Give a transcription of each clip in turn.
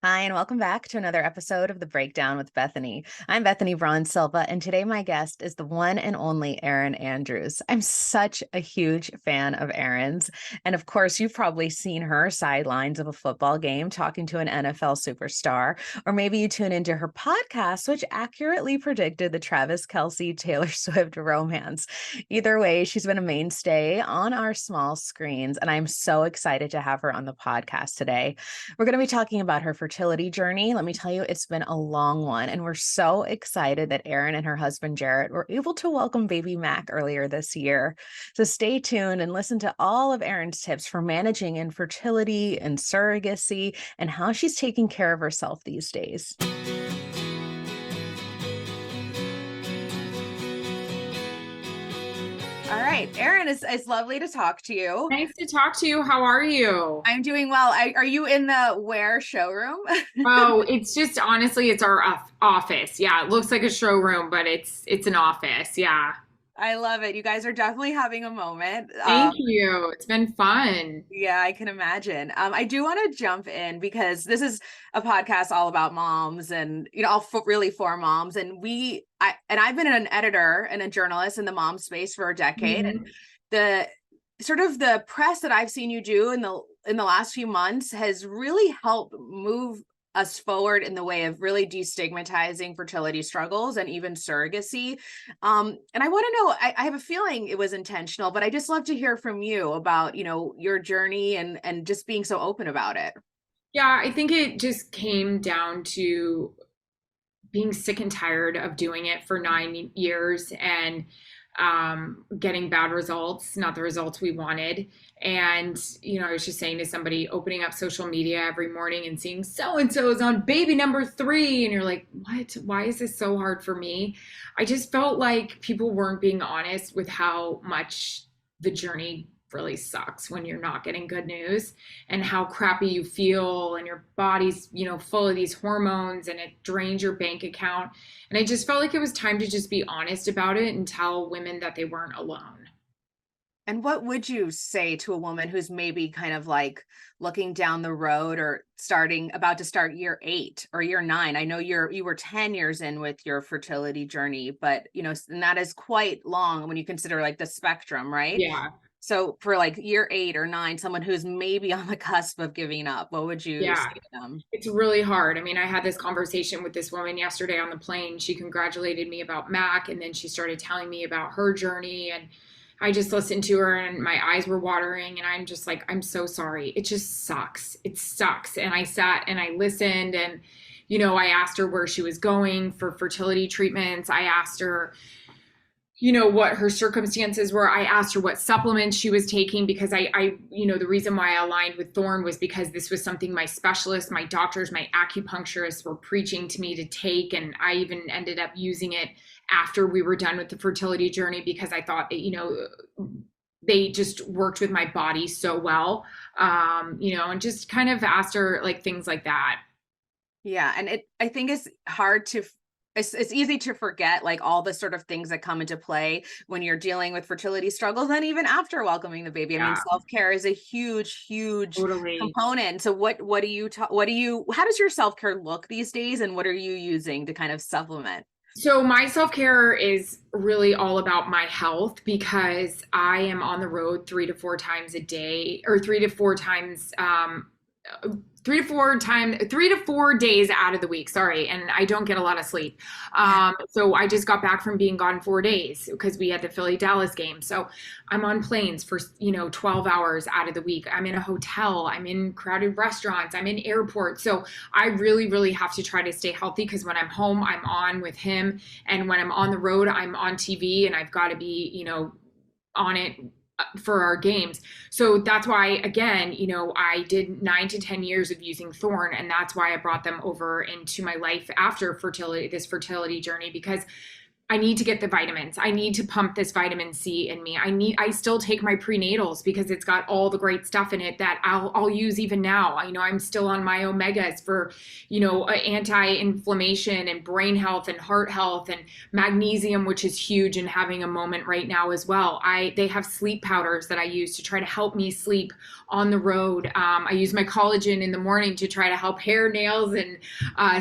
Hi, and welcome back to another episode of The Breakdown with Bethany. I'm Bethany Braun Silva, and today my guest is the one and only Erin Andrews. I'm such a huge fan of Erin's. And of course, you've probably seen her sidelines of a football game talking to an NFL superstar, or maybe you tune into her podcast, which accurately predicted the Travis Kelce Taylor Swift romance. Either way, she's been a mainstay on our small screens, and I'm so excited to have her on the podcast today. We're going to be talking about her fertility journey. Let me tell you, it's been a long one. And we're so excited that Erin and her husband, Jarrett, were able to welcome baby Mac earlier this year. So stay tuned and listen to all of Erin's tips for managing infertility and surrogacy and how she's taking care of herself these days. All right, Erin, it's lovely to talk to you. Nice to talk to you. How are you? I'm doing well. Are you in the Where showroom? Oh, it's just honestly, it's our office. Yeah, it looks like a showroom, but it's an office. Yeah. I love it. You guys are definitely having a moment. Thank you. It's been fun. Yeah, I can imagine. I do want to jump in because this is a podcast all about moms and, all really for moms. And I've been an editor and a journalist in the mom space for a decade. And Mhm. the sort of the press that I've seen you do in the last few months has really helped move us forward in the way of really destigmatizing fertility struggles and even surrogacy. And I want to know, I have a feeling it was intentional, but I just love to hear from you about, your journey and just being so open about it. Yeah, I think it just came down to being sick and tired of doing it for 9 years and getting bad results, not the results we wanted. And, I was just saying to somebody, opening up social media every morning and seeing so and so is on baby number 3. And you're like, what? Why is this so hard for me? I just felt like people weren't being honest with how much the journey really sucks when you're not getting good news and how crappy you feel and your body's, full of these hormones and it drains your bank account. And I just felt like it was time to just be honest about it and tell women that they weren't alone. And what would you say to a woman who's maybe kind of like looking down the road or about to start year 8 or year 9? I know you were 10 years in with your fertility journey, but and that is quite long when you consider like the spectrum, right? Yeah. So for like year 8 or 9, someone who's maybe on the cusp of giving up, what would you Yeah. say to them? It's really hard. I mean, I had this conversation with this woman yesterday on the plane. She congratulated me about Mac, and then she started telling me about her journey. And I just listened to her, and my eyes were watering. And I'm just like, I'm so sorry. It just sucks. It sucks. And I sat and I listened, and, I asked her where she was going for fertility treatments. I asked her, what her circumstances were. I asked her what supplements she was taking because the reason why I aligned with Thorne was because this was something my specialists, my doctors, my acupuncturists were preaching to me to take. And I even ended up using it after we were done with the fertility journey because I thought, they just worked with my body so well, and just kind of asked her like things like that. Yeah, and I think it's hard to it's easy to forget like all the sort of things that come into play when you're dealing with fertility struggles and even after welcoming the baby. I mean, Yeah, self-care is a huge totally. component. So how does your self-care look these days and what are you using to kind of supplement? So my self-care is really all about my health because I am on the road 3 to 4 times a day or 3 to 4 times 3 to 4 days out of the week. Sorry. And I don't get a lot of sleep. So I just got back from being gone 4 days because we had the Philly Dallas game. So I'm on planes for, 12 hours out of the week. I'm in a hotel. I'm in crowded restaurants. I'm in airports. So I really, really have to try to stay healthy because when I'm home, I'm on with him. And when I'm on the road, I'm on TV and I've got to be, on it for our games. So that's why, again, I did 9 to 10 years of using Thorne, and that's why I brought them over into my life after fertility, this fertility journey, because I need to get the vitamins. I need to pump this vitamin C in me. I still take my prenatals because it's got all the great stuff in it that I'll use even now. I'm still on my omegas for, anti-inflammation and brain health and heart health and magnesium, which is huge and having a moment right now as well. They have sleep powders that I use to try to help me sleep on the road. I use my collagen in the morning to try to help hair, nails, and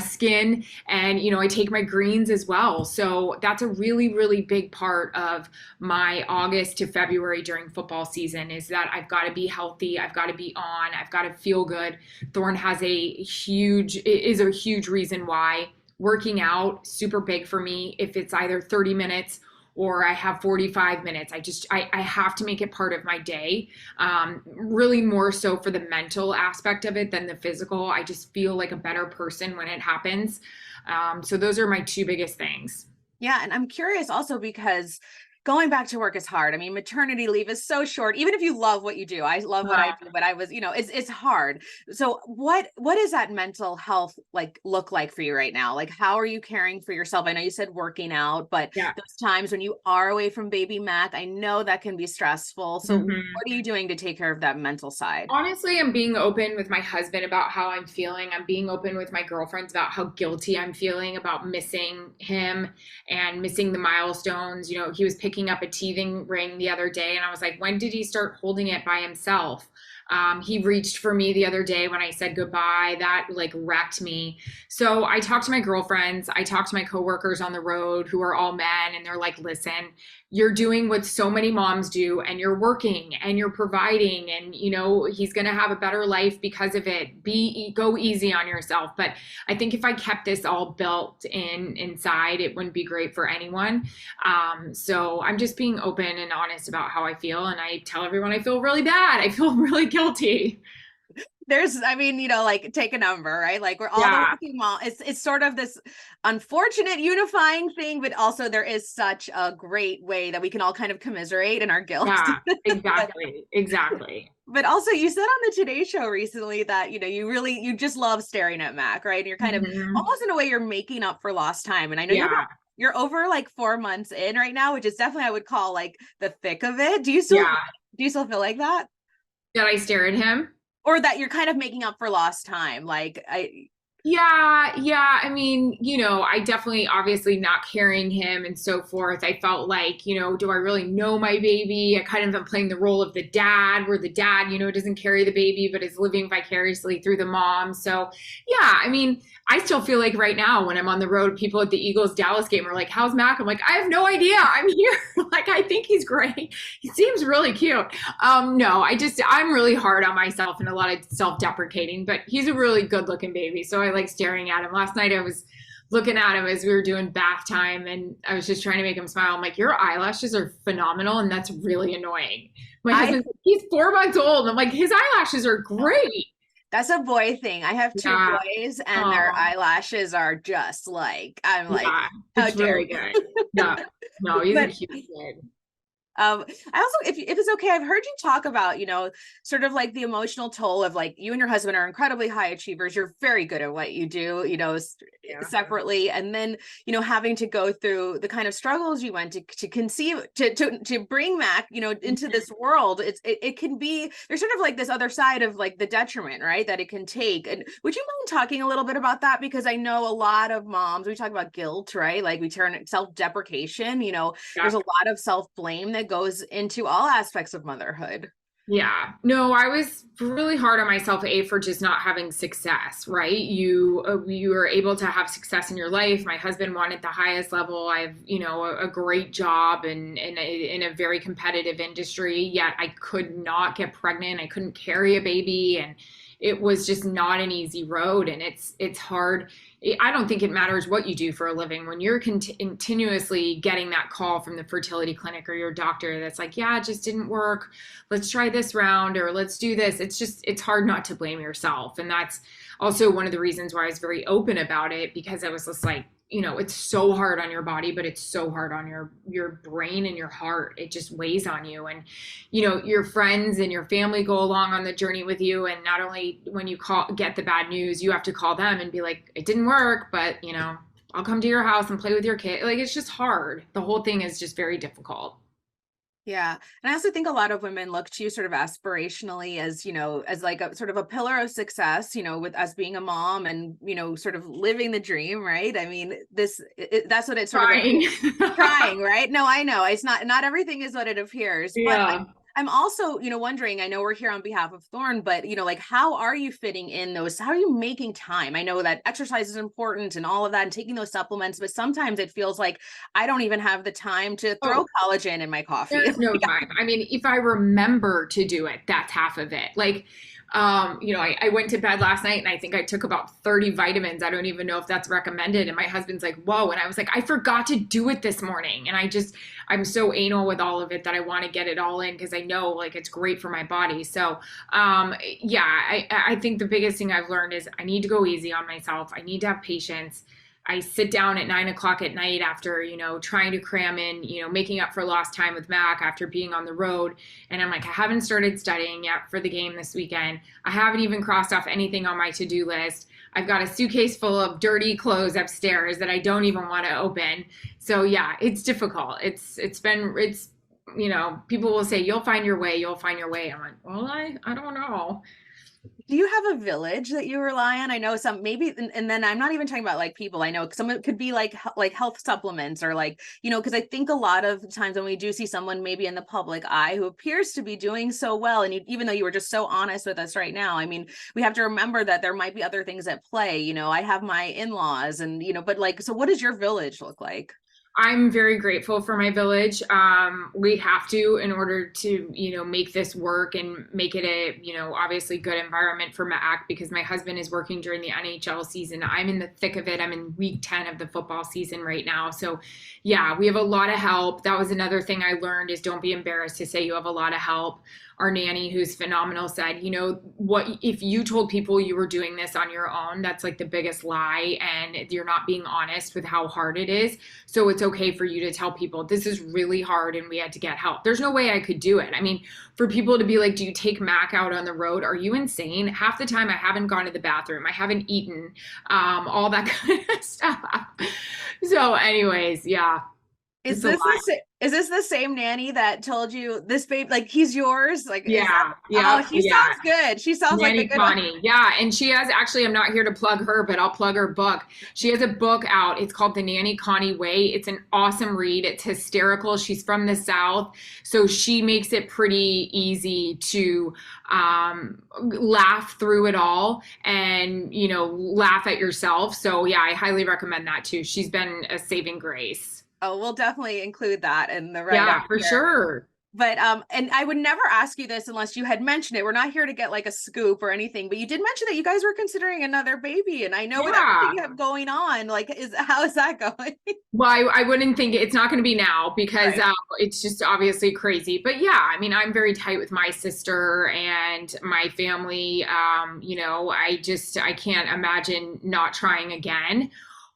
skin. And, I take my greens as well. So that's a really, really big part of my August to February during football season is that I've got to be healthy. I've got to be on. I've got to feel good. Thorne is a huge reason why working out super big for me. If it's either 30 minutes or I have 45 minutes. I have to make it part of my day. Really more so for the mental aspect of it than the physical. I just feel like a better person when it happens. So those are my two biggest things. Yeah. And I'm curious also because going back to work is hard. I mean, maternity leave is so short, even if you love what you do. I love what I do, but it's hard. So what is that mental health look like for you right now? Like, how are you caring for yourself? I know you said working out, but Yeah. those times when you are away from baby Mac, I know that can be stressful. So what Mhm. are you doing to take care of that mental side? Honestly, I'm being open with my husband about how I'm feeling. I'm being open with my girlfriends about how guilty I'm feeling about missing him and missing the milestones. He was picking up a teething ring the other day, and I was like, when did he start holding it by himself? He reached for me the other day when I said goodbye. That wrecked me. So I talked to my girlfriends. I talked to my coworkers on the road who are all men, and they're like, listen, you're doing what so many moms do, and you're working and you're providing, and he's going to have a better life because of it. Go easy on yourself. But I think if I kept this all built inside, it wouldn't be great for anyone. So I'm just being open and honest about how I feel, and I tell everyone I feel really bad. I feel really guilty. Take a number, right? Like we're all the Yeah. working mom. It's sort of this unfortunate unifying thing, but also there is such a great way that we can all kind of commiserate in our guilt. Yeah, but exactly. Exactly. but also you said on the Today Show recently that you just love staring at Mac, right? And you're kind of Hmm. almost in a way you're making up for lost time. And I know Yeah. you're over like 4 months in right now, which is definitely I would call like the thick of it. Yeah. Do you still feel like that? Did I stare at him? Or that you're kind of making up for lost time? Like I Yeah, yeah. I mean, I definitely, obviously, not carrying him and so forth. I felt like, do I really know my baby? I kind of am playing the role of the dad, where the dad, doesn't carry the baby, but is living vicariously through the mom. So, yeah, I mean, I still feel like right now when I'm on the road, people at the Eagles Dallas game are like, how's Mac? I'm like, I have no idea. I'm here. Like, I think he's great. He seems really cute. No, I'm really hard on myself and a lot of self-deprecating, but he's a really good-looking baby, so I like staring at him. Last night I was looking at him as we were doing bath time, and I was just trying to make him smile. I'm like, your eyelashes are phenomenal, and that's really annoying. My I husband's like, he's 4 months old, and I'm like, his eyelashes are great. That's a boy thing. I have two Yeah. boys and their Oh, eyelashes are just like, I'm like, yeah. how It's dare very good. Yeah. No, he's a but cute kid. I also, if it's okay, I've heard you talk about, sort of like the emotional toll of like you and your husband are incredibly high achievers. You're very good at what you do, Yeah. separately. And then, having to go through the kind of struggles you went to conceive, to bring Mac, into this world. It can be, there's sort of like this other side of like the detriment, right? That it can take. And would you mind talking a little bit about that? Because I know a lot of moms, we talk about guilt, right? Like we turn self-deprecation, Yeah. there's a lot of self-blame that goes into all aspects of motherhood. Yeah. No, I was really hard on myself, for just not having success, right? You were able to have success in your life. My husband won at the highest level. I have, a great job and in a very competitive industry, yet I could not get pregnant. I couldn't carry a baby, and it was just not an easy road, and it's hard. I don't think it matters what you do for a living when you're continuously getting that call from the fertility clinic or your doctor that's like, yeah, it just didn't work. Let's try this round, or let's do this. It's hard not to blame yourself. And that's also one of the reasons why I was very open about it, because I was just like, it's so hard on your body, but it's so hard on your brain and your heart. It just weighs on you. And your friends and your family go along on the journey with you, and not only when you get the bad news, you have to call them and be like, it didn't work, but I'll come to your house and play with your kid. Like it's just hard. The whole thing is just very difficult. Yeah. And I also think a lot of women look to you sort of aspirationally as, as like a sort of a pillar of success, with us being a mom and, sort of living the dream, right? I mean, that's what it sort of Trying. trying, right? No, I know not everything is what it appears, but Yeah. I'm also, wondering, I know we're here on behalf of Thorn, but like how are you fitting in those, how are you making time? I know that exercise is important and all of that and taking those supplements, but sometimes it feels like I don't even have the time to throw Oh, collagen in my coffee. there's no time. I mean, if I remember to do it, that's half of it. Like, I went to bed last night and I think I took about 30 vitamins. I don't even know if that's recommended. And my husband's like, whoa. And I was like, I forgot to do it this morning. And I'm so anal with all of it that I want to get it all in because I know like it's great for my body. So, yeah, I think the biggest thing I've learned is I need to go easy on myself. I need to have patience. I sit down at 9 o'clock at night after, trying to cram in, making up for lost time with Mac after being on the road. And I'm like, I haven't started studying yet for the game this weekend. I haven't even crossed off anything on my to-do list. I've got a suitcase full of dirty clothes upstairs that I don't even want to open. So yeah, it's difficult. People will say, you'll find your way, you'll find your way. I'm like, well, I don't know. Do you have a village that you rely on? I know some maybe, and then I'm not even talking about like people. I know some it could be like health supplements or like, because I think a lot of times when we do see someone maybe in the public eye who appears to be doing so well, and even though you were just so honest with us right now, I mean, we have to remember that there might be other things at play. I have my in-laws and, but like, so what does your village look like? I'm very grateful for my village. We have to in order to, make this work and make it a, obviously good environment for Mac because my husband is working during the NHL season. I'm in the thick of it. I'm in week 10 of the football season right now. So yeah, we have a lot of help. That was another thing I learned is don't be embarrassed to say you have a lot of help. Our nanny, who's phenomenal, said, what if you told people you were doing this on your own, that's like the biggest lie. And you're not being honest with how hard it is. So it's okay for you to tell people this is really hard and we had to get help. There's no way I could do it. I mean, for people to be like, do you take Mac out on the road? Are you insane? Half the time I haven't gone to the bathroom. I haven't eaten, all that kind of stuff. So anyways, yeah, Is it's a this lot. is this the same nanny that told you this babe like he's yours? Like is that Yeah, oh yeah, she yeah. sounds good. She sounds like the Nanny good one. Connie. Yeah. And she has actually, I'm not here to plug her, but I'll plug her book. She has a book out. It's called The Nanny Connie Way. It's an awesome read. It's hysterical. She's from the South. So she makes it pretty easy to laugh through it all and, laugh at yourself. So yeah, I highly recommend that too. She's been a saving grace. Oh, we'll definitely include that in the write up Yeah, for here. sure. But and I would never ask you this unless you had mentioned it. We're not here to get like a scoop or anything, but you did mention that you guys were considering another baby. And I know with everything Yeah. you have going on, like how is that going? Well, I wouldn't think it's not going to be now because Right. it's just obviously crazy. But yeah, I mean, I'm very tight with my sister and my family. I can't imagine not trying again,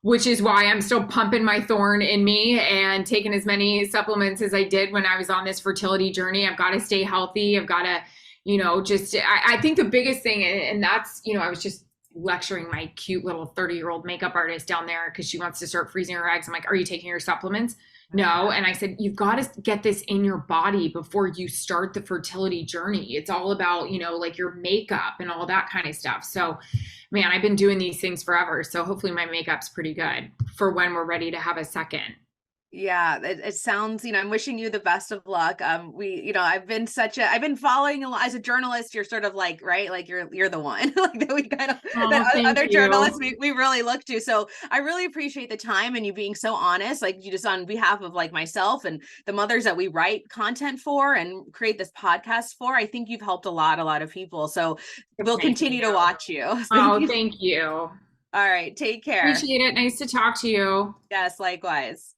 which is why I'm still pumping my thorn in me and taking as many supplements as I did when I was on this fertility journey. I've got to stay healthy. I've got to, I think the biggest thing, and that's, I was just lecturing my cute little 30-year-old makeup artist down there because she wants to start freezing her eggs. I'm like, are you taking your supplements? No. And I said, you've got to get this in your body before you start the fertility journey. It's all about, like your makeup and all that kind of stuff. So, man, I've been doing these things forever. So hopefully my makeup's pretty good for when we're ready to have a second. Yeah, it sounds, I'm wishing you the best of luck. I've been following a lot as a journalist, you're sort of like, right, like you're the one like that we kind of Oh, that thank other journalists you. we really look to. So I really appreciate the time and you being so honest, like you just on behalf of like myself and the mothers that we write content for and create this podcast for. I think you've helped a lot of people. So we'll Thank continue to you. watch you. Thank Oh, you. thank you. All right, take care. Appreciate it. Nice to talk to you. Yes, likewise.